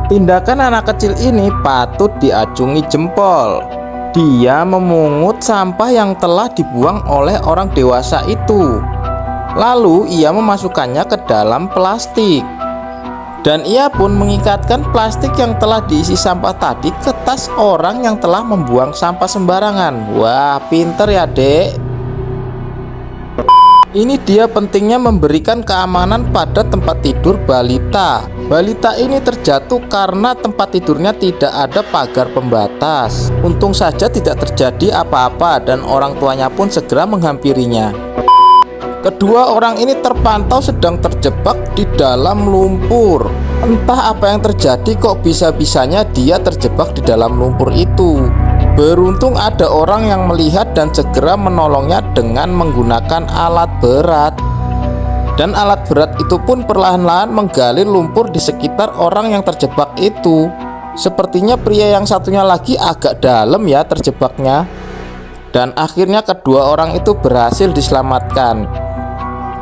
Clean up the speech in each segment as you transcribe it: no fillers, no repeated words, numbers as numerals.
Tindakan anak kecil ini patut diacungi jempol. Dia memungut sampah yang telah dibuang oleh orang dewasa itu. Lalu ia memasukkannya ke dalam plastik. Dan ia pun mengikatkan plastik yang telah diisi sampah tadi ke tas orang yang telah membuang sampah sembarangan. Wah, pinter ya, Dek. Ini dia pentingnya memberikan keamanan pada tempat tidur balita. Balita ini terjatuh karena tempat tidurnya tidak ada pagar pembatas. Untung saja tidak terjadi apa-apa dan orang tuanya pun segera menghampirinya. Kedua orang ini terpantau sedang terjebak di dalam lumpur. Entah apa yang terjadi, kok bisa-bisanya dia terjebak di dalam lumpur itu. Beruntung ada orang yang melihat dan segera menolongnya dengan menggunakan alat berat. Dan alat berat itu pun perlahan-lahan menggali lumpur di sekitar orang yang terjebak itu. Sepertinya pria yang satunya lagi agak dalam ya terjebaknya. Dan akhirnya kedua orang itu berhasil diselamatkan.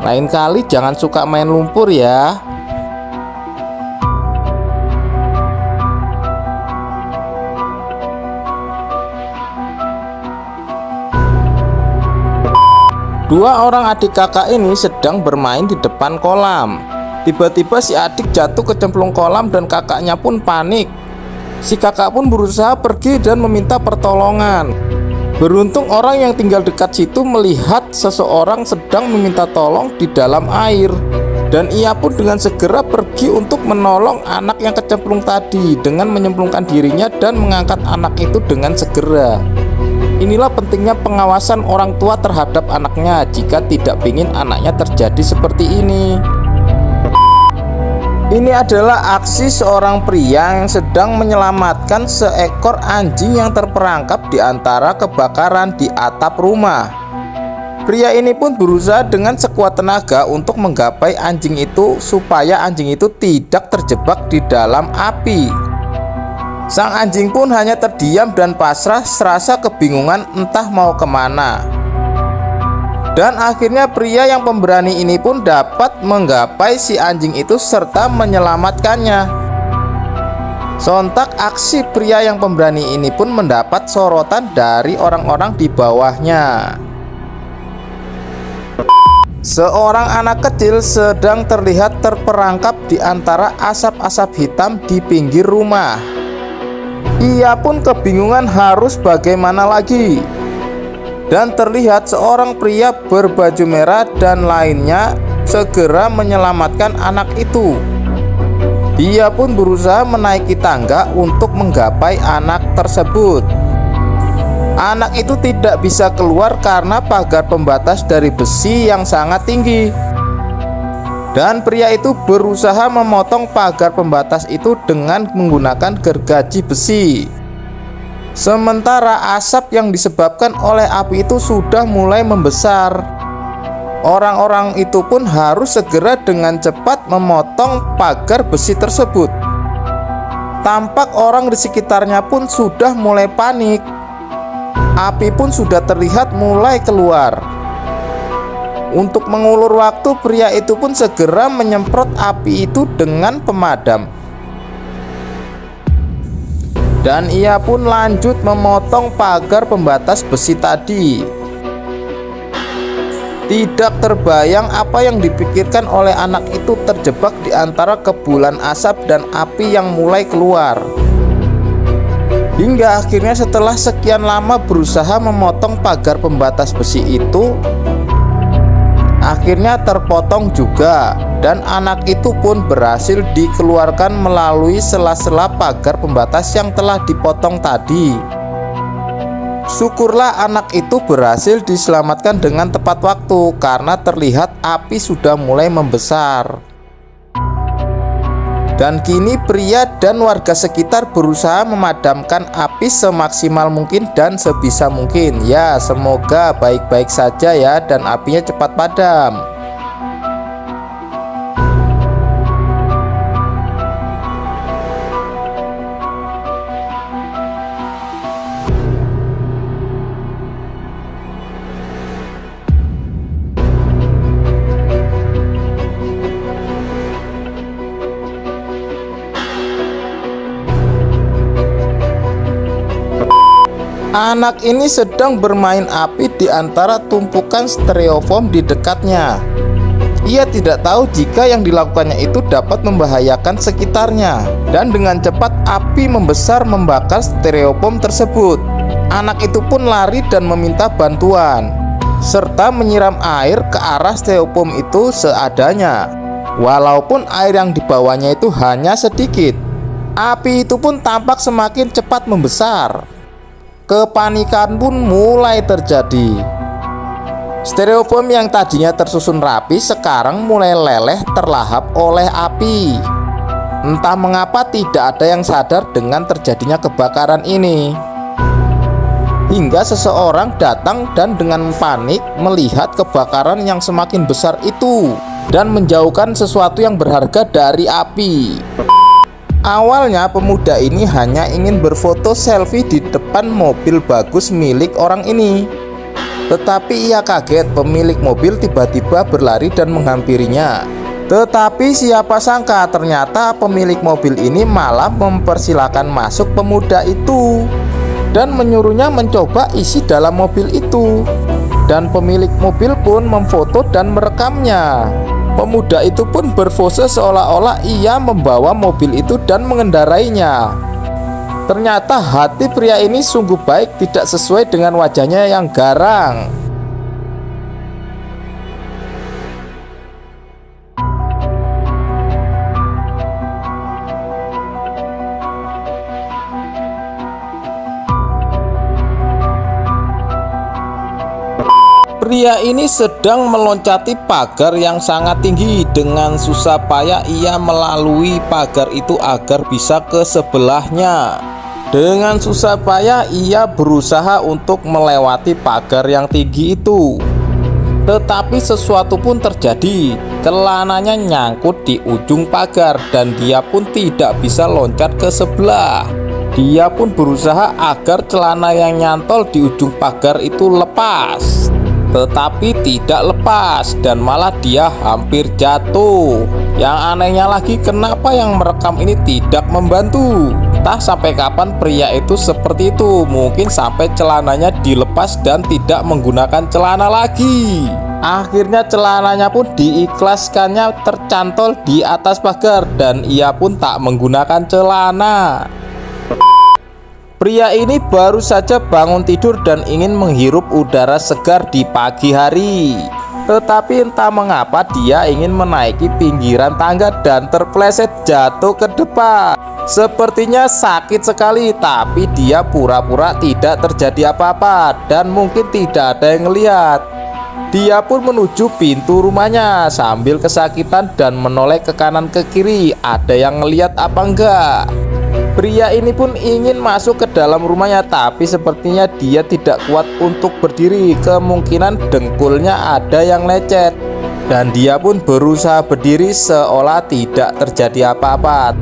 Lain kali jangan suka main lumpur ya. Dua orang adik kakak ini sedang bermain di depan kolam. Tiba-tiba si adik jatuh ke cemplung kolam dan kakaknya pun panik. Si kakak pun berusaha pergi dan meminta pertolongan. Beruntung orang yang tinggal dekat situ melihat seseorang sedang meminta tolong di dalam air. Dan ia pun dengan segera pergi untuk menolong anak yang kecemplung tadi dengan menyemplungkan dirinya dan mengangkat anak itu dengan segera. Inilah pentingnya pengawasan orang tua terhadap anaknya jika tidak ingin anaknya terjadi seperti ini. Ini adalah aksi seorang pria yang sedang menyelamatkan seekor anjing yang terperangkap di antara kebakaran di atap rumah. Pria ini pun berusaha dengan sekuat tenaga untuk menggapai anjing itu supaya anjing itu tidak terjebak di dalam api. Sang anjing pun hanya terdiam dan pasrah serasa kebingungan entah mau kemana. Dan akhirnya pria yang pemberani ini pun dapat menggapai si anjing itu serta menyelamatkannya. Sontak aksi pria yang pemberani ini pun mendapat sorotan dari orang-orang di bawahnya. Seorang anak kecil sedang terlihat terperangkap di antara asap-asap hitam di pinggir rumah. Ia pun kebingungan harus bagaimana lagi. Dan terlihat seorang pria berbaju merah dan lainnya segera menyelamatkan anak itu. Dia pun berusaha menaiki tangga untuk menggapai anak tersebut. Anak itu tidak bisa keluar karena pagar pembatas dari besi yang sangat tinggi. Dan pria itu berusaha memotong pagar pembatas itu dengan menggunakan gergaji besi. Sementara asap yang disebabkan oleh api itu sudah mulai membesar. Orang-orang itu pun harus segera dengan cepat memotong pagar besi tersebut. Tampak orang di sekitarnya pun sudah mulai panik. Api pun sudah terlihat mulai keluar. Untuk mengulur waktu, pria itu pun segera menyemprot api itu dengan pemadam. Dan ia pun lanjut memotong pagar pembatas besi tadi. Tidak terbayang apa yang dipikirkan oleh anak itu terjebak di antara kepulan asap dan api yang mulai keluar. Hingga akhirnya setelah sekian lama berusaha memotong pagar pembatas besi itu, akhirnya terpotong juga, dan anak itu pun berhasil dikeluarkan melalui sela-sela pagar pembatas yang telah dipotong tadi. Syukurlah anak itu berhasil diselamatkan dengan tepat waktu karena terlihat api sudah mulai membesar. Dan kini pria dan warga sekitar berusaha memadamkan api semaksimal mungkin dan sebisa mungkin. Ya, semoga baik-baik saja ya dan apinya cepat padam. Anak ini sedang bermain api di antara tumpukan styrofoam di dekatnya. Ia tidak tahu jika yang dilakukannya itu dapat membahayakan sekitarnya, dan dengan cepat api membesar membakar styrofoam tersebut. Anak itu pun lari dan meminta bantuan, serta menyiram air ke arah styrofoam itu seadanya. Walaupun air yang dibawanya itu hanya sedikit, api itu pun tampak semakin cepat membesar. Kepanikan pun mulai terjadi. Styrofoam yang tadinya tersusun rapi sekarang mulai leleh terlahap oleh api. Entah mengapa tidak ada yang sadar dengan terjadinya kebakaran ini, hingga seseorang datang dan dengan panik melihat kebakaran yang semakin besar itu dan menjauhkan sesuatu yang berharga dari api. Awalnya pemuda ini hanya ingin berfoto selfie di depan mobil bagus milik orang ini. Tetapi ia kaget pemilik mobil tiba-tiba berlari dan menghampirinya. Tetapi siapa sangka ternyata pemilik mobil ini malah mempersilahkan masuk pemuda itu dan menyuruhnya mencoba isi dalam mobil itu. Dan pemilik mobil pun memfoto dan merekamnya. Pemuda itu pun berpose seolah-olah ia membawa mobil itu dan mengendarainya. Ternyata hati pria ini sungguh baik, tidak sesuai dengan wajahnya yang garang. Pria ini sedang meloncati pagar yang sangat tinggi. Dengan susah payah ia melalui pagar itu agar bisa ke sebelahnya. Dengan susah payah ia berusaha untuk melewati pagar yang tinggi itu. Tetapi sesuatu pun terjadi. Celananya nyangkut di ujung pagar dan dia pun tidak bisa loncat ke sebelah. Dia pun berusaha agar celana yang nyantol di ujung pagar itu lepas, tetapi tidak lepas dan malah dia hampir jatuh. Yang anehnya lagi, kenapa yang merekam ini tidak membantu? Entah sampai kapan pria itu seperti itu. Mungkin sampai celananya dilepas dan tidak menggunakan celana lagi. Akhirnya celananya pun diikhlaskannya tercantol di atas pagar dan ia pun tak menggunakan celana. Pria ini baru saja bangun tidur dan ingin menghirup udara segar di pagi hari. Tetapi entah mengapa dia ingin menaiki pinggiran tangga dan terpeleset jatuh ke depan. Sepertinya sakit sekali, tapi dia pura-pura tidak terjadi apa-apa dan mungkin tidak ada yang melihat. Dia pun menuju pintu rumahnya sambil kesakitan dan menoleh ke kanan ke kiri. Ada yang ngelihat apa enggak? Pria ini pun ingin masuk ke dalam rumahnya, tapi sepertinya dia tidak kuat untuk berdiri. Kemungkinan dengkulnya ada yang lecet dan dia pun berusaha berdiri seolah tidak terjadi apa-apa.